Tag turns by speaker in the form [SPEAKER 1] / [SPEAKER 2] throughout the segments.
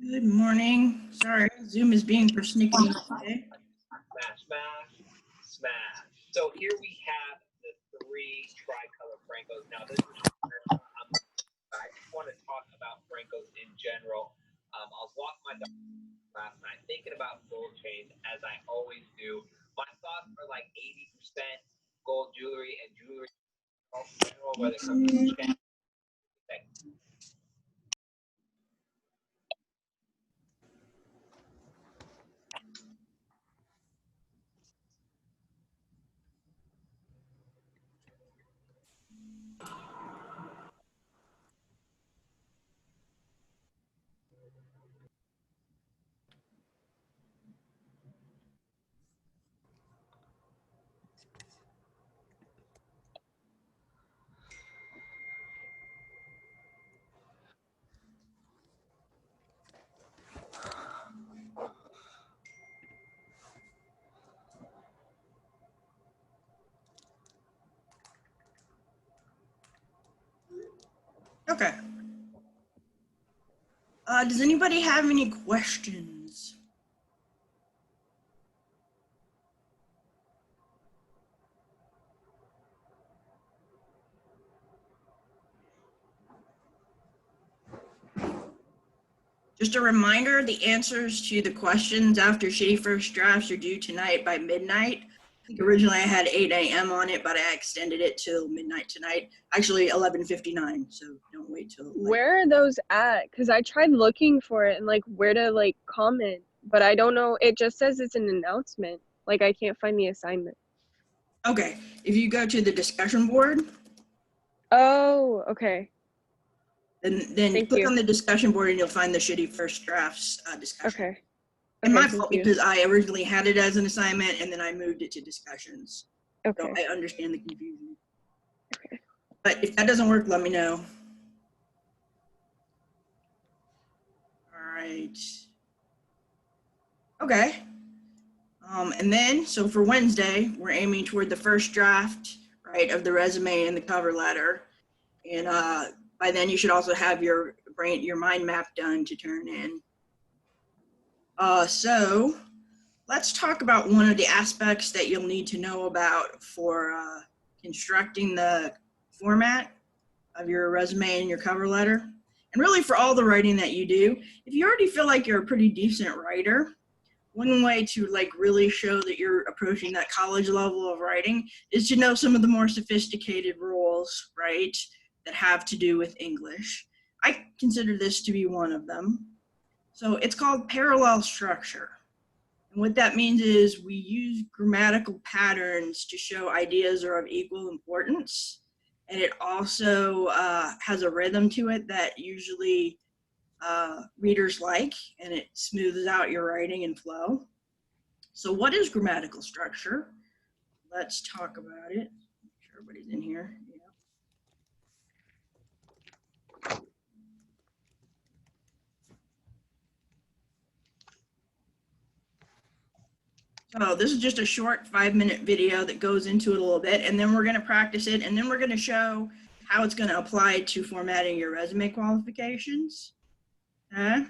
[SPEAKER 1] Good morning. Sorry, Zoom is being persnickety today.
[SPEAKER 2] Smash, smash, smash. So here we have the three tricolor Francos. Now this is, I just want to talk about Francos in general. I was walking my dog last night thinking about gold chains, as I always do. My thoughts are like 80% gold jewelry and jewelry in general, whether it comes to chains.
[SPEAKER 1] Okay. Does anybody have any questions? Just a reminder, the answers to the questions after shitty first drafts are due tonight by midnight. I think originally I had 8 a.m. on it, but I extended it till midnight tonight. Actually, 11:59, so don't wait till.
[SPEAKER 3] Where are those at? Because I tried looking for it and like where to like comment, but I don't know. It just says it's an announcement. Like I can't find the assignment.
[SPEAKER 1] Okay, if you go to the discussion board.
[SPEAKER 3] Oh, okay.
[SPEAKER 1] Then click on the discussion board and you'll find the shitty first drafts discussion.
[SPEAKER 3] Okay.
[SPEAKER 1] And my fault because I originally had it as an assignment and then I moved it to discussions.
[SPEAKER 3] Okay.
[SPEAKER 1] So I understand the confusion.
[SPEAKER 3] Okay.
[SPEAKER 1] But if that doesn't work, let me know. All right. Okay. And then, so for Wednesday, we're aiming toward the first draft, right, of the resume and the cover letter. And by then, you should also have your mind map done to turn in. So let's talk about one of the aspects that you'll need to know about for constructing the format of your resume and your cover letter. And really for all the writing that you do, if you already feel like you're a pretty decent writer, one way to like really show that you're approaching that college level of writing is to know some of the more sophisticated rules, right, that have to do with English. I consider this to be one of them. So it's called parallel structure. And what that means is we use grammatical patterns to show ideas are of equal importance. And it also has a rhythm to it that usually readers like, and it smooths out your writing and flow. So what is grammatical structure? Let's talk about it. Make sure everybody's in here. So this is just a short 5-minute video that goes into it a little bit, and then we're going to practice it, and then we're going to show how it's going to apply to formatting your resume qualifications. Hello,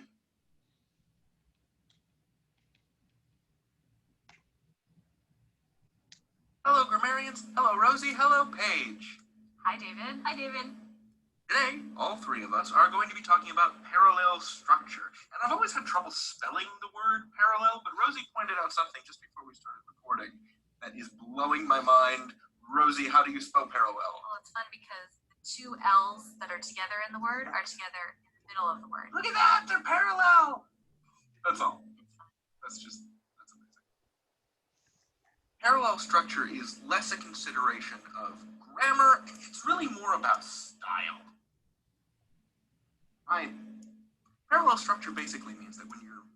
[SPEAKER 4] grammarians. Hello, Rosie. Hello, Paige.
[SPEAKER 5] Hi, David. Hi, David.
[SPEAKER 4] Today, all three of us are going to be talking about parallel structure. And I've always had trouble spelling the word parallel, but Rosie pointed out something just before we started recording that is blowing my mind. Rosie, how do you spell parallel?
[SPEAKER 5] Well, it's fun because the two L's that are together in the word are together in the middle of the word.
[SPEAKER 4] Look at that, they're parallel. That's all. That's amazing. Parallel structure is less a consideration of grammar. It's really more about style. Right? Parallel structure basically means that when you're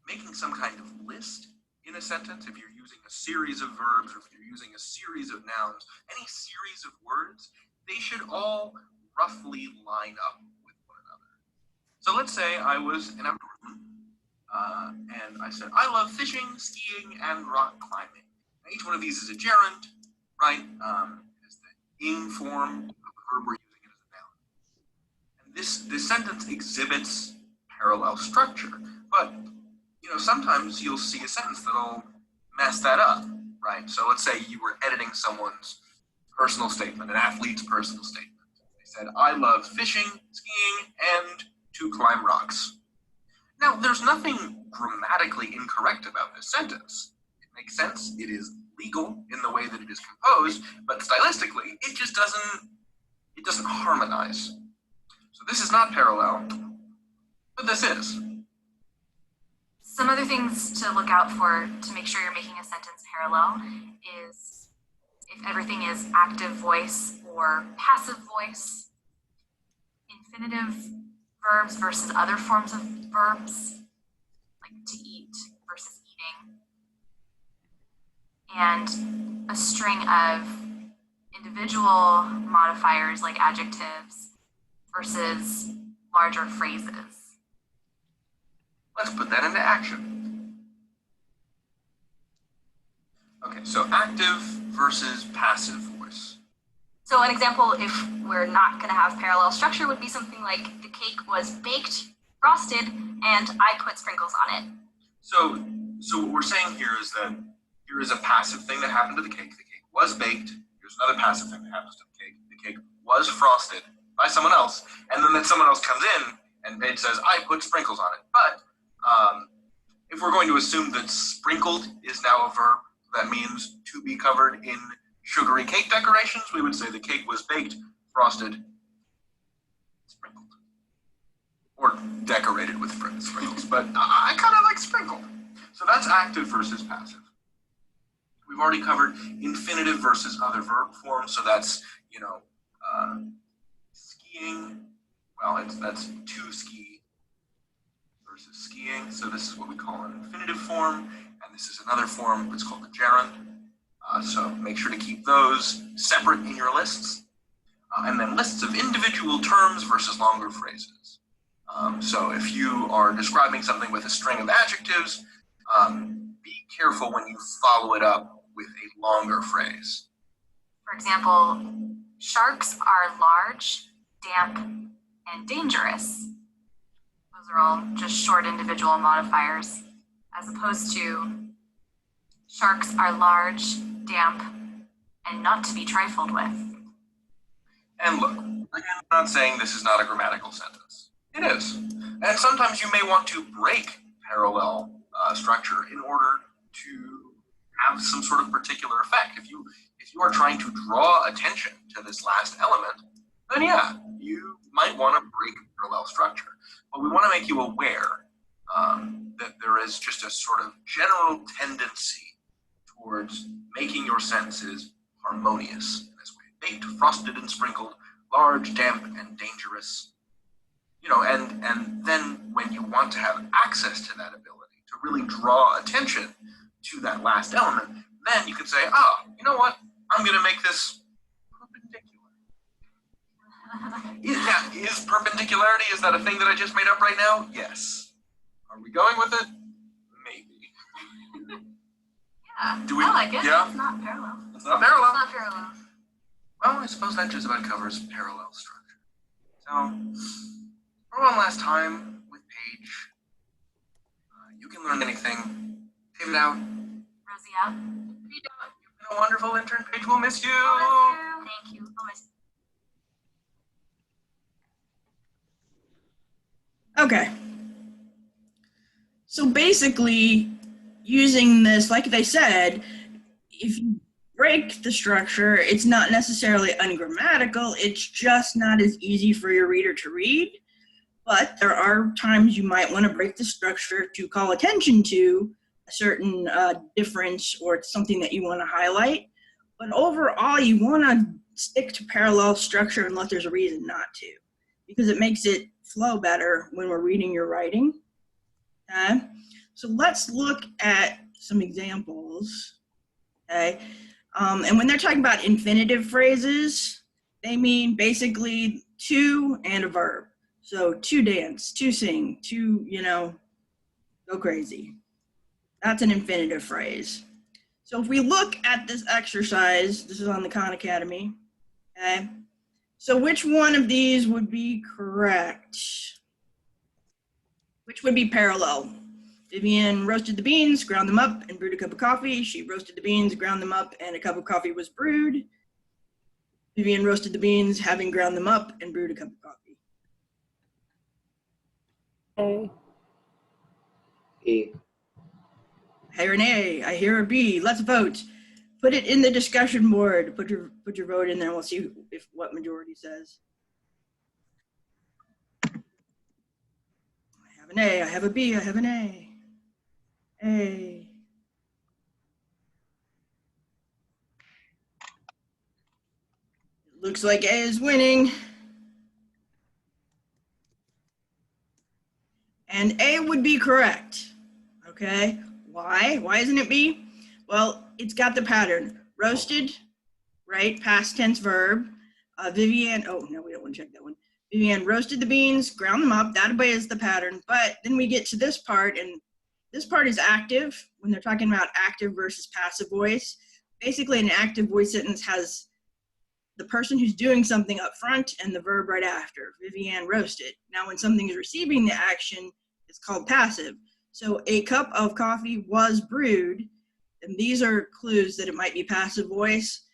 [SPEAKER 4] making some kind of list in a sentence, if you're using a series of verbs or if you're using a series of nouns, any series of words, they should all roughly line up with one another. So let's say I was in a room and I said, I love fishing, skiing, and rock climbing. Now, each one of these is a gerund, right? It's the ing form of the verb we're using it as a noun. And this sentence exhibits parallel structure. But, you know, sometimes you'll see a sentence that'll mess that up, right? So let's say you were editing someone's personal statement, an athlete's personal statement. They said, I love fishing, skiing, and to climb rocks. Now, there's nothing grammatically incorrect about this sentence. It makes sense. It is legal in the way that it is composed, but stylistically, it just doesn't harmonize. So this is not parallel, but this is.
[SPEAKER 5] Some other things to look out for to make sure you're making a sentence parallel is if everything is active voice or passive voice, infinitive verbs versus other forms of verbs, like to eat versus eating, and a string of individual modifiers like adjectives versus larger phrases.
[SPEAKER 4] Let's put that into action. Okay, so active versus passive voice.
[SPEAKER 5] So an example, if we're not going to have parallel structure, would be something like the cake was baked, frosted, and I put sprinkles on it.
[SPEAKER 4] So what we're saying here is that here is a passive thing that happened to the cake. The cake was baked. Here's another passive thing that happens to the cake. The cake was frosted by someone else, and then someone else comes in and Paige says, I put sprinkles on it. But if we're going to assume that sprinkled is now a verb, that means to be covered in sugary cake decorations, we would say the cake was baked, frosted, sprinkled. Or decorated with sprinkles, but I kind of like sprinkled. So that's active versus passive. We've already covered infinitive versus other verb forms, so that's, you know, skiing, well, that's to ski versus skiing, so this is what we call an infinitive form, and this is another form, it's called a gerund. So make sure to keep those separate in your lists. And then lists of individual terms versus longer phrases. So if you are describing something with a string of adjectives, be careful when you follow it up with a longer phrase.
[SPEAKER 5] For example, sharks are large, damp, and dangerous. Those are all just short individual modifiers, as opposed to sharks are large, damp, and not to be trifled with.
[SPEAKER 4] And look, again, I'm not saying this is not a grammatical sentence. It is. And sometimes you may want to break parallel structure in order to have some sort of particular effect. If you are trying to draw attention to this last element, then yeah, you might want to break parallel structure. But we want to make you aware that there is just a sort of general tendency towards making your sentences harmonious in this way. Baked, frosted, and sprinkled, large, damp, and dangerous. You know, and then when you want to have access to that ability, to really draw attention to that last element, then you can say, you know what? I'm going to make this perpendicular. Is perpendicularity, is that a thing that I just made up right now? Yes. Are we going with it? Maybe.
[SPEAKER 5] Yeah, I like it.
[SPEAKER 4] Yeah?
[SPEAKER 5] It's not parallel.
[SPEAKER 4] It's not parallel.
[SPEAKER 5] It's not parallel.
[SPEAKER 4] Well, I suppose that just about covers parallel structure. So, for one last time with Paige, you can learn anything. David out.
[SPEAKER 5] Rosie out.
[SPEAKER 4] You've been a wonderful intern. Paige will miss you.
[SPEAKER 5] Thank you. I'll miss you.
[SPEAKER 1] Okay. So basically, using this, like they said, if you break the structure, it's not necessarily ungrammatical, it's just not as easy for your reader to read. But there are times you might want to break the structure to call attention to a certain difference or something that you want to highlight. But overall, you want to stick to parallel structure unless there's a reason not to, because it makes it flow better when we're reading your writing. Okay, so let's look at some examples. Okay, and when they're talking about infinitive phrases, they mean basically to and a verb. So to dance, to sing, to, you know, go crazy. That's an infinitive phrase. So if we look at this exercise, this is on the Khan Academy, okay? So which one of these would be correct? which would be parallel. Vivian roasted the beans, ground them up, and brewed a cup of coffee. She roasted the beans, ground them up, and a cup of coffee was brewed. Vivian roasted the beans, having ground them up, and brewed a cup of coffee.
[SPEAKER 3] A.
[SPEAKER 6] A.
[SPEAKER 1] I hear an A. I hear a B. Let's vote. Put it in the discussion board. Put your vote in there. We'll see what majority says. I have an A. I have a B. I have an A. A. Looks like A is winning. And A would be correct. Okay, why? Why isn't it B? Well, it's got the pattern. Roasted, right? Past tense verb. Vivian, oh no, we don't want to check that one. Vivian roasted the beans, ground them up. That obeys the pattern. But then we get to this part, and this part is active when they're talking about active versus passive voice. Basically, an active voice sentence has the person who's doing something up front and the verb right after. Vivian roasted. Now, when something is receiving the action, it's called passive. So a cup of coffee was brewed, and these are clues that it might be passive voice.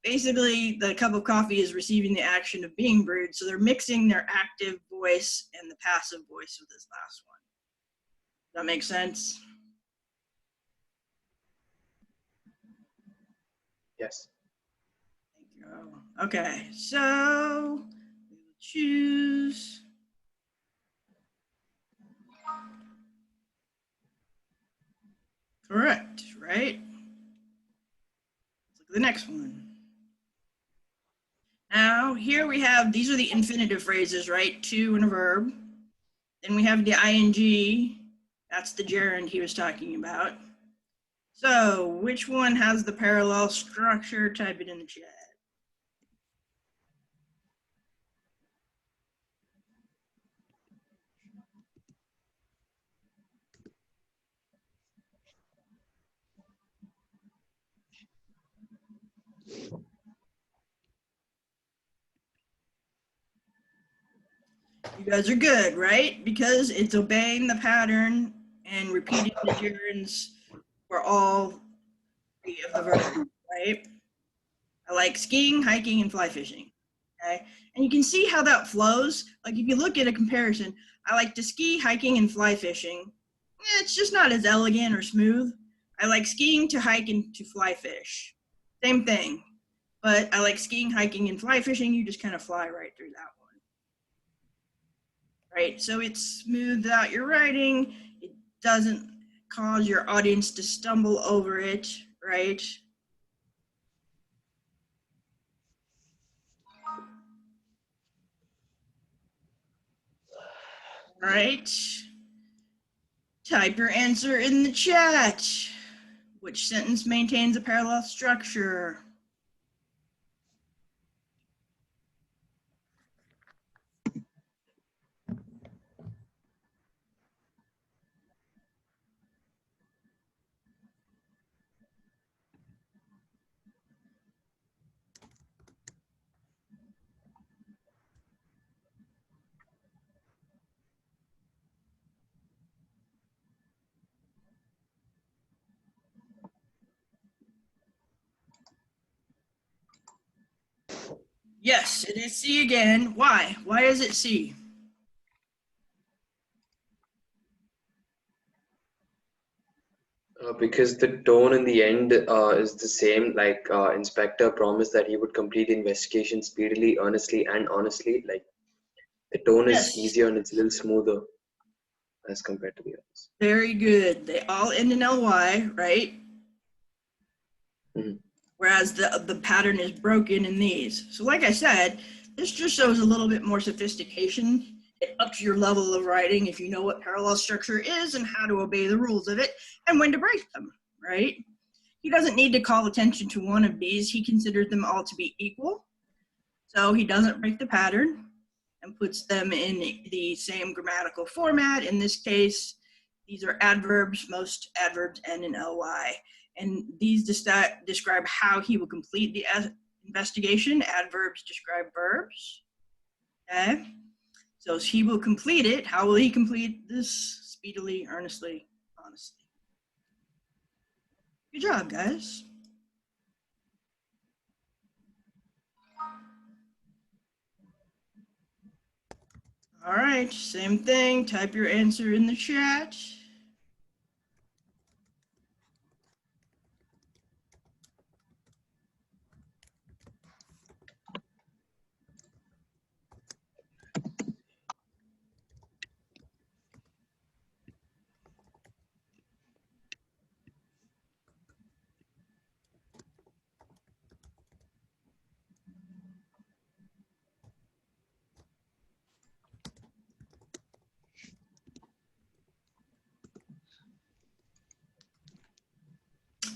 [SPEAKER 1] Basically, the cup of coffee is receiving the action of being brewed, so they're mixing their active voice and the passive voice with this last one. Does that make sense?
[SPEAKER 6] Yes.
[SPEAKER 1] Thank you. Okay, so we will choose. Correct, right? Let's look at the next one. Now, here we have, these are the infinitive phrases, right? To and a verb. Then we have the ing. That's the gerund he was talking about. So, which one has the parallel structure? Type it in the chat. You guys are good, right? Because it's obeying the pattern and repeating the gerunds for all three of the verbs, right? I like skiing, hiking, and fly fishing, okay? And you can see how that flows. Like if you look at a comparison, I like to ski, hiking, and fly fishing. It's just not as elegant or smooth. I like skiing, to hike, and to fly fish. Same thing. But I like skiing, hiking, and fly fishing. You just kind of fly right through that one. Right, so it smooths out your writing. It doesn't cause your audience to stumble over it, right? All right, type your answer in the chat. Which sentence maintains a parallel structure? Yes, it is C again. Why? Why is it C?
[SPEAKER 6] Because the tone in the end is the same. Like inspector promised that he would complete the investigation speedily, earnestly, and honestly. Like the tone is
[SPEAKER 1] Yes.
[SPEAKER 6] easier and it's a little smoother as compared to the others.
[SPEAKER 1] Very good. They all end in ly, right?
[SPEAKER 6] Mhm.
[SPEAKER 1] Whereas the pattern is broken in these. So like I said, this just shows a little bit more sophistication. It ups your level of writing if you know what parallel structure is and how to obey the rules of it and when to break them, right? He doesn't need to call attention to one of these. He considers them all to be equal. So he doesn't break the pattern and puts them in the same grammatical format. In this case, these are adverbs. Most adverbs end in ly. And these describe how he will complete the investigation. Adverbs describe verbs. Okay. So he will complete it. How will he complete this? Speedily, earnestly, honestly. Good job, guys. All right, same thing. Type your answer in the chat.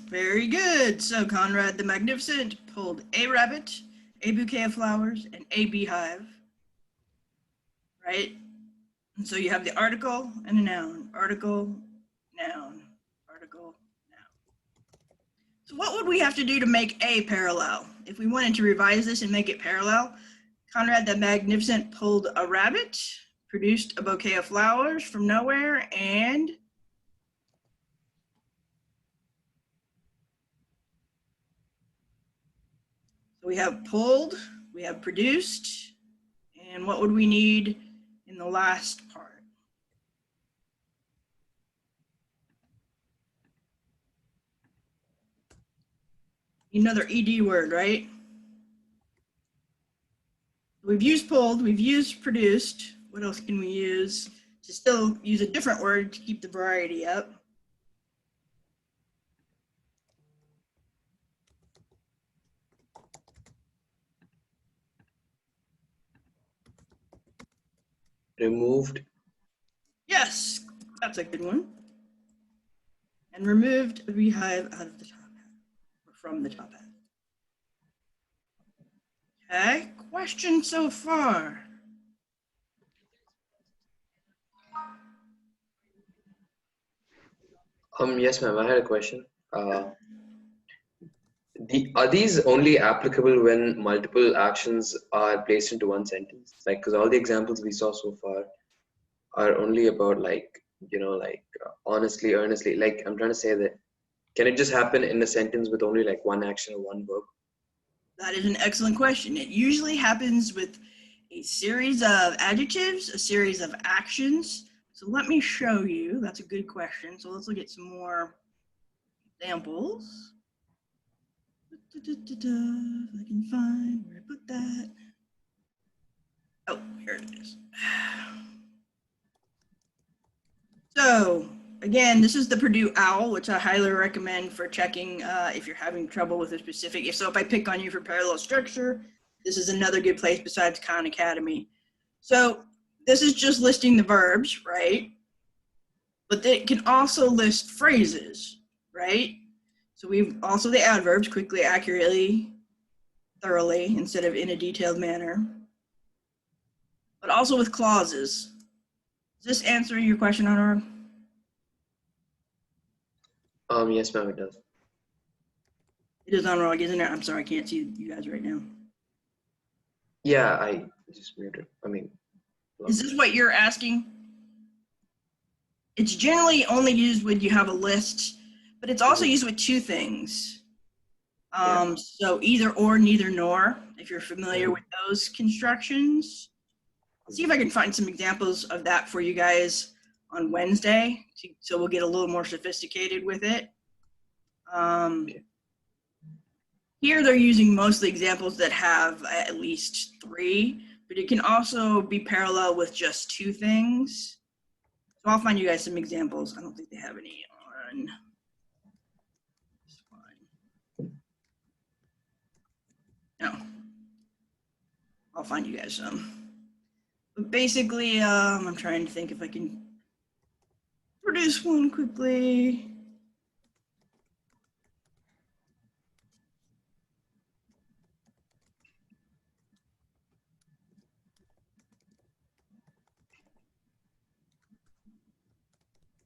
[SPEAKER 1] Very good. So Conrad the Magnificent pulled a rabbit, a bouquet of flowers, and a beehive. Right? And so you have the article and a noun. Article, noun, article, noun. So what would we have to do to make a parallel? If we wanted to revise this and make it parallel, Conrad the Magnificent pulled a rabbit, produced a bouquet of flowers from nowhere, and so we have pulled, we have produced, and what would we need in the last part? Another ED word, right? We've used pulled, we've used produced. What else can we use to still use a different word to keep the variety up?
[SPEAKER 6] Removed.
[SPEAKER 1] Yes, that's a good one. And removed a beehive out of the top hat, or from the top hat. Okay, question so far.
[SPEAKER 6] Yes, ma'am. I had a question. Are these only applicable when multiple actions are placed into one sentence? Like, because all the examples we saw so far are only about honestly, earnestly. Like, I'm trying to say that, can it just happen in a sentence with only like one action or one verb?
[SPEAKER 1] That is an excellent question. It usually happens with a series of adjectives, a series of actions. So let me show you. That's a good question. So let's look at some more examples. If I can find where I put that. Oh, here it is. So again, this is the Purdue OWL, which I highly recommend for checking if you're having trouble with a specific. If I pick on you for parallel structure, this is another good place besides Khan Academy. So this is just listing the verbs, right? But it can also list phrases, right? So we've also the adverbs, quickly, accurately, thoroughly, instead of in a detailed manner. But also with clauses. Is this answering your question, Honor?
[SPEAKER 6] Yes, ma'am, it does.
[SPEAKER 1] It is Honor, isn't it? I'm sorry, I can't see you guys right now.
[SPEAKER 6] Yeah, I just muted. I mean,
[SPEAKER 1] Is this what you're asking? It's generally only used when you have a list, but it's also used with two things. So either or, neither nor, if you're familiar with those constructions. I'll see if I can find some examples of that for you guys on Wednesday, so we'll get a little more sophisticated with it. Here they're using mostly examples that have at least three, but it can also be parallel with just two things. So I'll find you guys some examples. I don't think they have any on this one. No. I'll find you guys some. But basically, I'm trying to think if I can produce one quickly.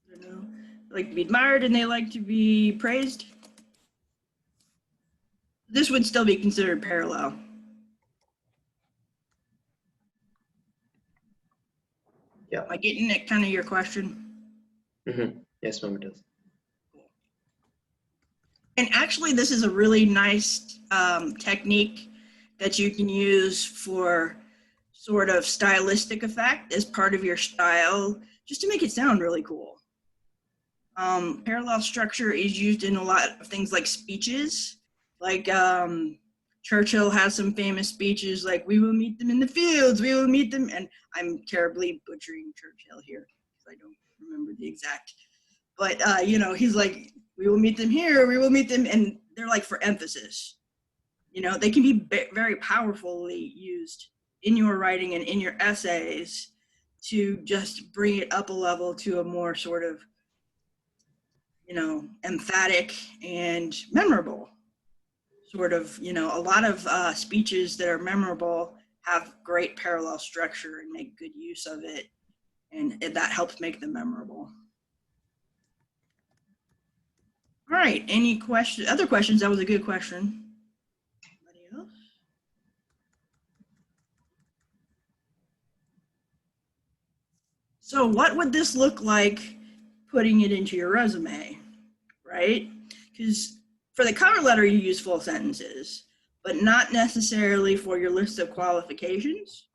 [SPEAKER 1] I don't know. They like to be admired and they like to be praised. This would still be considered parallel.
[SPEAKER 6] Yeah.
[SPEAKER 1] Am I getting at kind of your question?
[SPEAKER 6] Yes, ma'am, it is.
[SPEAKER 1] And actually, this is a really nice technique that you can use for sort of stylistic effect as part of your style, just to make it sound really cool. Parallel structure is used in a lot of things like speeches, like Churchill has some famous speeches like, "We will meet them in the fields, we will meet them," and I'm terribly butchering Churchill here because I don't remember the exact, but you know, he's like, "We will meet them here, we will meet them," and they're like for emphasis. You know, they can be very powerfully used in your writing and in your essays to just bring it up a level to a more sort of, you know, emphatic and memorable sort of, you know, a lot of speeches that are memorable have great parallel structure and make good use of it, and that helps make them memorable. All right, any questions, other questions? That was a good question. Anybody else? So what would this look like putting it into your resume, right? Because for the cover letter, you use full sentences, but not necessarily for your list of qualifications,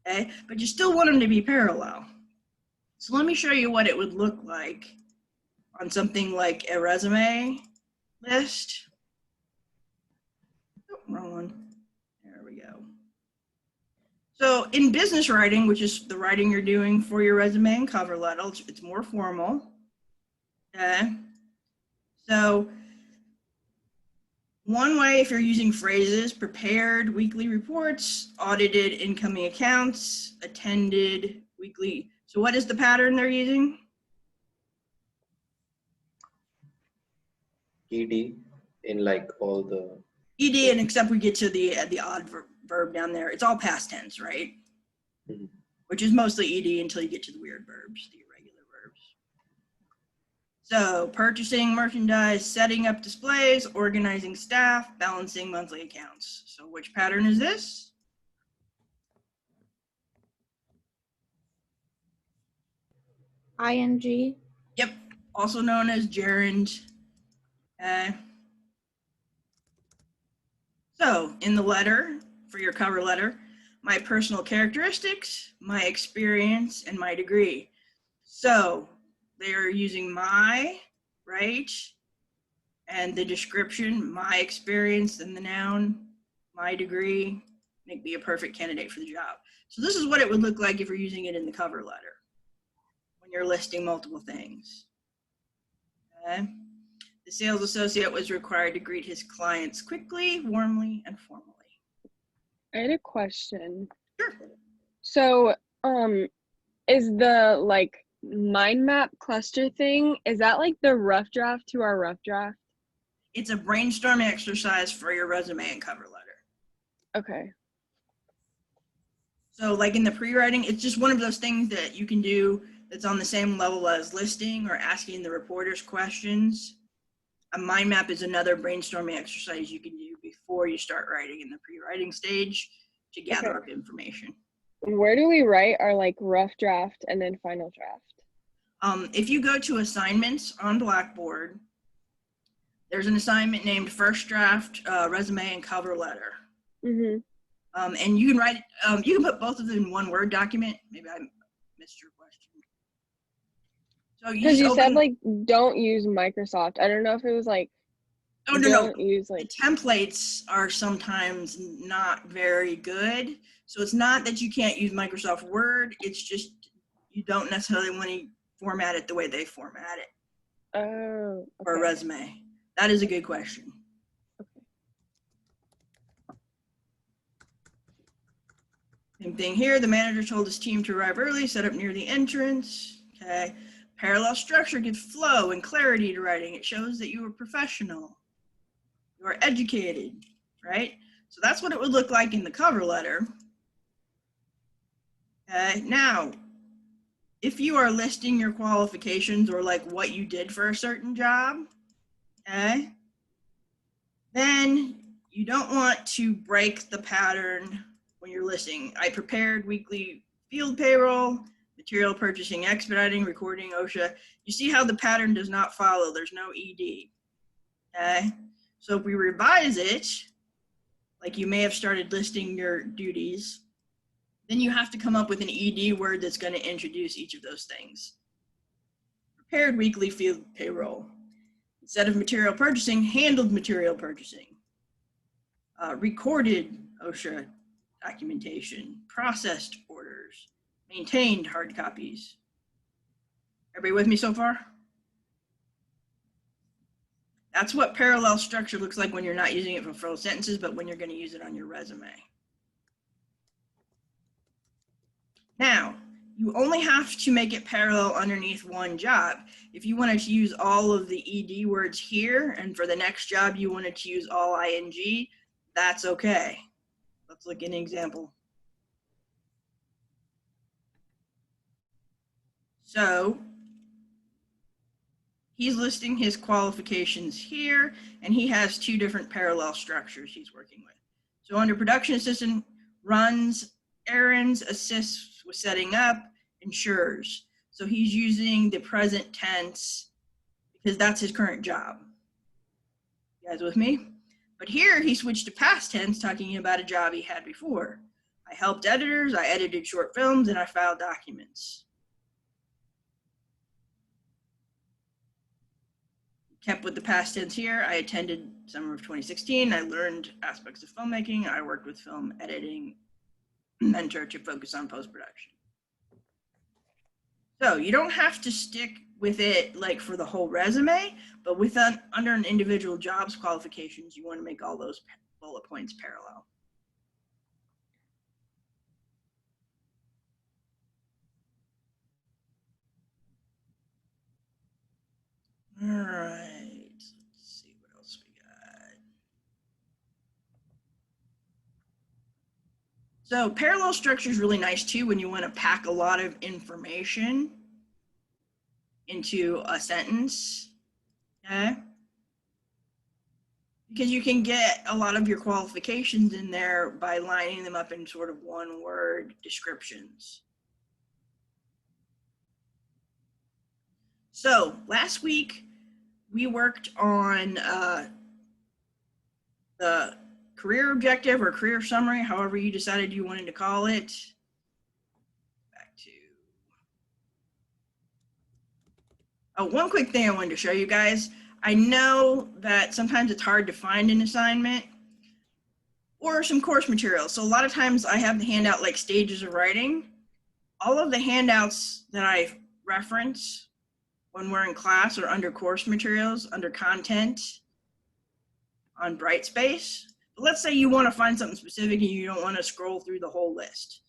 [SPEAKER 1] okay? But you still want them to be parallel. So let me show you what it would look like on something like a resume list. Oh, wrong one. There we go. So in business writing, which is the writing you're doing for your resume and cover letter, it's more formal. Okay. So one way, if you're using phrases, prepared weekly reports, audited incoming accounts, attended weekly. So what is the pattern they're using?
[SPEAKER 6] ED in like all the.
[SPEAKER 1] ED, and except we get to the odd verb down there, it's all past tense, right?
[SPEAKER 6] Mhm.
[SPEAKER 1] Which is mostly ED until you get to the weird verbs, the irregular verbs. So purchasing merchandise, setting up displays, organizing staff, balancing monthly accounts. So which pattern is this?
[SPEAKER 7] ING.
[SPEAKER 1] Yep, also known as gerund. So in the letter, for your cover letter, my personal characteristics, my experience, and my degree. So they are using my, right? And the description, my experience, and the noun, my degree, make me a perfect candidate for the job. So this is what it would look like if you're using it in the cover letter when you're listing multiple things. Okay. The sales associate was required to greet his clients quickly, warmly, and formally.
[SPEAKER 3] I had a question.
[SPEAKER 1] Sure.
[SPEAKER 3] So, is the like mind map cluster thing, is that like the rough draft to our rough draft?
[SPEAKER 1] It's a brainstorming exercise for your resume and cover letter.
[SPEAKER 3] Okay.
[SPEAKER 1] So like in the pre-writing, it's just one of those things that you can do that's on the same level as listing or asking the reporters questions. A mind map is another brainstorming exercise you can do before you start writing in the pre-writing stage to gather up information.
[SPEAKER 3] Where do we write our like rough draft and then final draft?
[SPEAKER 1] If you go to assignments on Blackboard, there's an assignment named First Draft, Resume and Cover Letter.
[SPEAKER 3] Mm-hmm.
[SPEAKER 1] And you can write, you can put both of them in one Word document. Maybe I missed your question. So
[SPEAKER 3] Because you said like don't use Microsoft. I don't know if it was like don't use like
[SPEAKER 1] the templates are sometimes not very good. So it's not that you can't use Microsoft Word. It's just you don't necessarily want to format it the way they format it.
[SPEAKER 3] Oh, okay.
[SPEAKER 1] For a resume. That is a good question. Same thing here. The manager told his team to arrive early, set up near the entrance. Okay. Parallel structure gives flow and clarity to writing. It shows that you are professional. You are educated, right? So that's what it would look like in the cover letter. Okay. Now, if you are listing your qualifications or like what you did for a certain job, okay, then you don't want to break the pattern when you're listing. I prepared weekly field payroll, material purchasing, expediting, recording, OSHA. You see how the pattern does not follow. There's no ED. Okay? So if we revise it, like you may have started listing your duties, then you have to come up with an ED word that's going to introduce each of those things. Prepared weekly field payroll. Instead of material purchasing, handled material purchasing. Recorded OSHA documentation, processed orders, maintained hard copies. Everybody with me so far? That's what parallel structure looks like when you're not using it for full sentences, but when you're going to use it on your resume. Now, you only have to make it parallel underneath one job. If you wanted to use all of the ED words here, and for the next job you wanted to use all ING, that's okay. Let's look at an example. So, he's listing his qualifications here, and he has two different parallel structures he's working with. So under production assistant, runs errands, assists with setting up, ensures. So he's using the present tense because that's his current job. You guys with me? But here he switched to past tense, talking about a job he had before. I helped editors, I edited short films, and I filed documents. Kept with the past tense here. I attended summer of 2016. I learned aspects of filmmaking. I worked with film editing mentor to focus on post-production. So you don't have to stick with it like for the whole resume, but under an individual jobs qualifications, you want to make all those bullet points parallel. All right, let's see what else we got. So parallel structure is really nice too when you want to pack a lot of information into a sentence, okay? Because you can get a lot of your qualifications in there by lining them up in sort of one-word descriptions. So last week, we worked on the career objective or career summary, however you decided you wanted to call it. Back to, oh, one quick thing I wanted to show you guys. I know that sometimes it's hard to find an assignment or some course material. So a lot of times I have the handout like stages of writing. All of the handouts that I reference when we're in class or under course materials, under content, on Brightspace. But let's say you want to find something specific and you don't want to scroll through the whole list.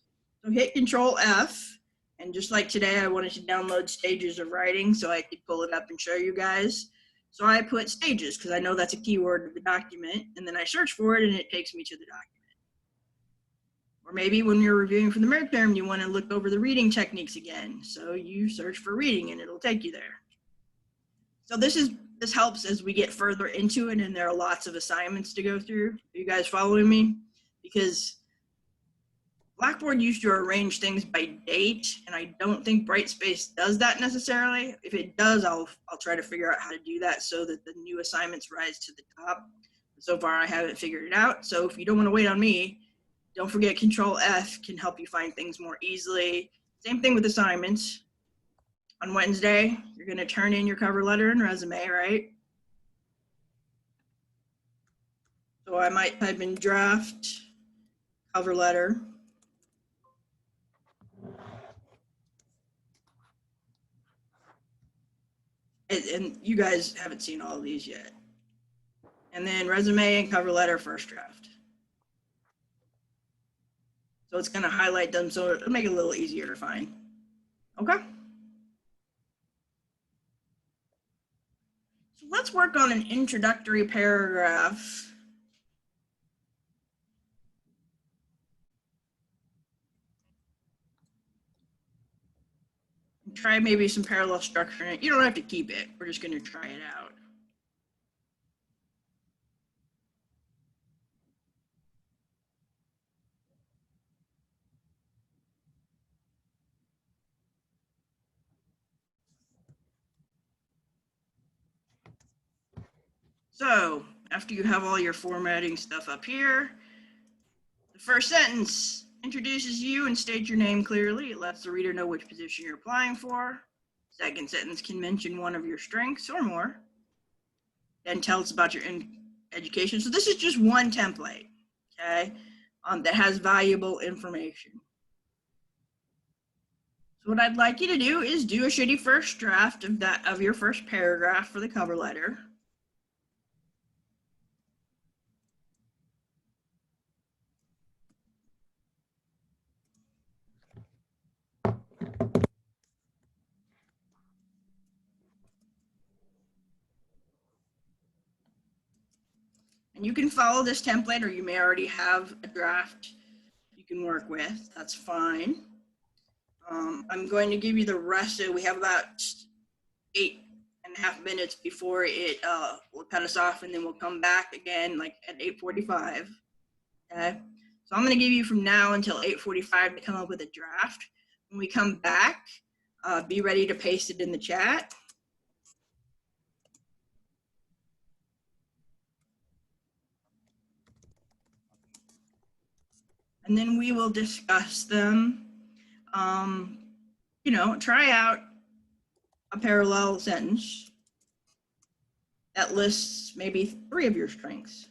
[SPEAKER 1] So hit Control F, and just like today, I wanted to download stages of writing so I could pull it up and show you guys. So I put stages because I know that's a keyword of the document, and then I search for it and it takes me to the document. Or maybe when you're reviewing for the midterm, you want to look over the reading techniques again. So you search for reading and it'll take you there. So this helps as we get further into it and there are lots of assignments to go through. Are you guys following me? Because Blackboard used to arrange things by date, and I don't think Brightspace does that necessarily. If it does, I'll try to figure out how to do that so that the new assignments rise to the top. So far, I haven't figured it out. So if you don't want to wait on me, don't forget Control F can help you find things more easily. Same thing with assignments. On Wednesday, you're going to turn in your cover letter and resume, right? So I might type in draft cover letter. And you guys haven't seen all of these yet. And then resume and cover letter first draft. So it's going to highlight them so it'll make it a little easier to find. Okay. So let's work on an introductory paragraph. Try maybe some parallel structure in it. You don't have to keep it. We're just going to try it out. So after you have all your formatting stuff up here, the first sentence introduces you and states your name clearly. It lets the reader know which position you're applying for. Second sentence can mention one of your strengths or more. Then tells about your education. So this is just one template, okay, that has valuable information. So what I'd like you to do is do a shitty first draft of your first paragraph for the cover letter. And you can follow this template, or you may already have a draft you can work with. That's fine. I'm going to give you the rest of, we have about 8.5 minutes before it will cut us off, and then we'll come back again like at 8:45. Okay. So I'm going to give you from now until 8:45 to come up with a draft. When we come back, be ready to paste it in the chat. And then we will discuss them. You know, try out a parallel sentence that lists maybe 3 of your strengths.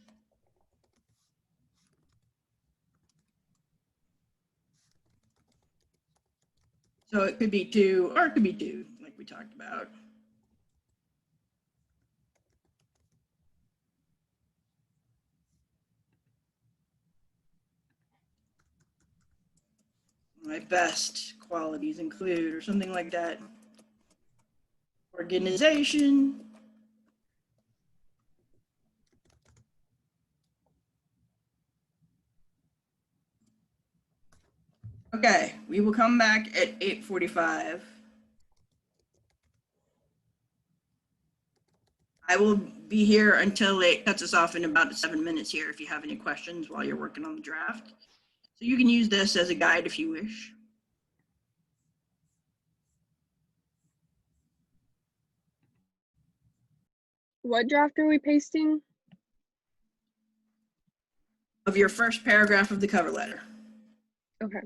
[SPEAKER 1] So it could be 2, or it could be 2, like we talked about. My best qualities include, or something like that. Organization. Okay, we will come back at 8:45. I will be here until it cuts us off in about 7 minutes here if you have any questions while you're working on the draft. So you can use this as a guide if you wish.
[SPEAKER 3] What draft are we pasting?
[SPEAKER 1] Of your first paragraph of the cover letter.
[SPEAKER 3] Okay.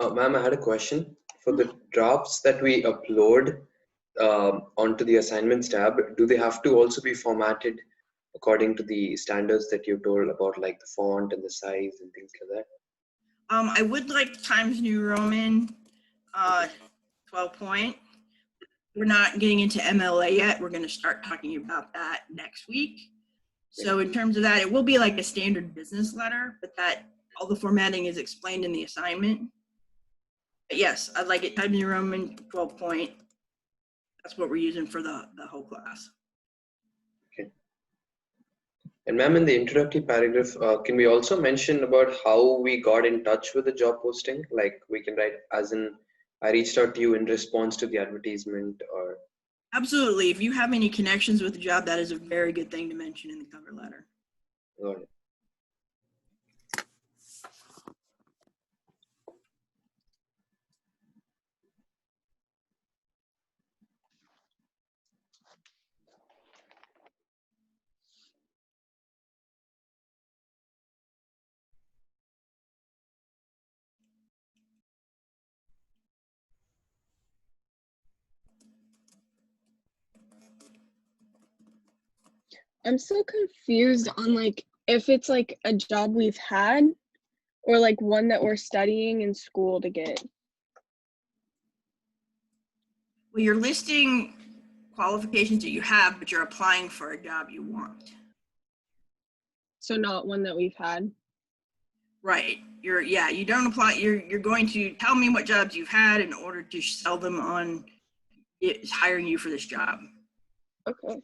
[SPEAKER 6] Ma'am, I had a question. For the drafts that we upload onto the assignments tab, do they have to also be formatted according to the standards that you told about, like the font and the size and things like that?
[SPEAKER 1] I would like Times New Roman 12 point. We're not getting into MLA yet. We're going to start talking about that next week. So in terms of that, it will be like a standard business letter, but that all the formatting is explained in the assignment. But yes, I'd like it Times New Roman 12 point. That's what we're using for the whole class.
[SPEAKER 6] Okay. And ma'am, in the introductory paragraph, can we also mention about how we got in touch with the job posting? Like we can write as in, I reached out to you in response to the advertisement, or?
[SPEAKER 1] Absolutely. If you have any connections with the job, that is a very good thing to mention in the cover letter.
[SPEAKER 6] Got it.
[SPEAKER 3] I'm so confused on like if it's like a job we've had or like one that we're studying in school to get.
[SPEAKER 1] Well, you're listing qualifications that you have, but you're applying for a job you want.
[SPEAKER 3] So not one that we've had.
[SPEAKER 1] Right. You don't apply. You're going to tell me what jobs you've had in order to sell them on hiring you for this job.
[SPEAKER 3] Okay.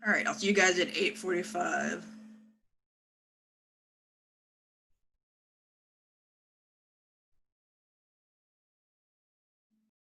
[SPEAKER 1] All right, I'll see you guys at 8:45.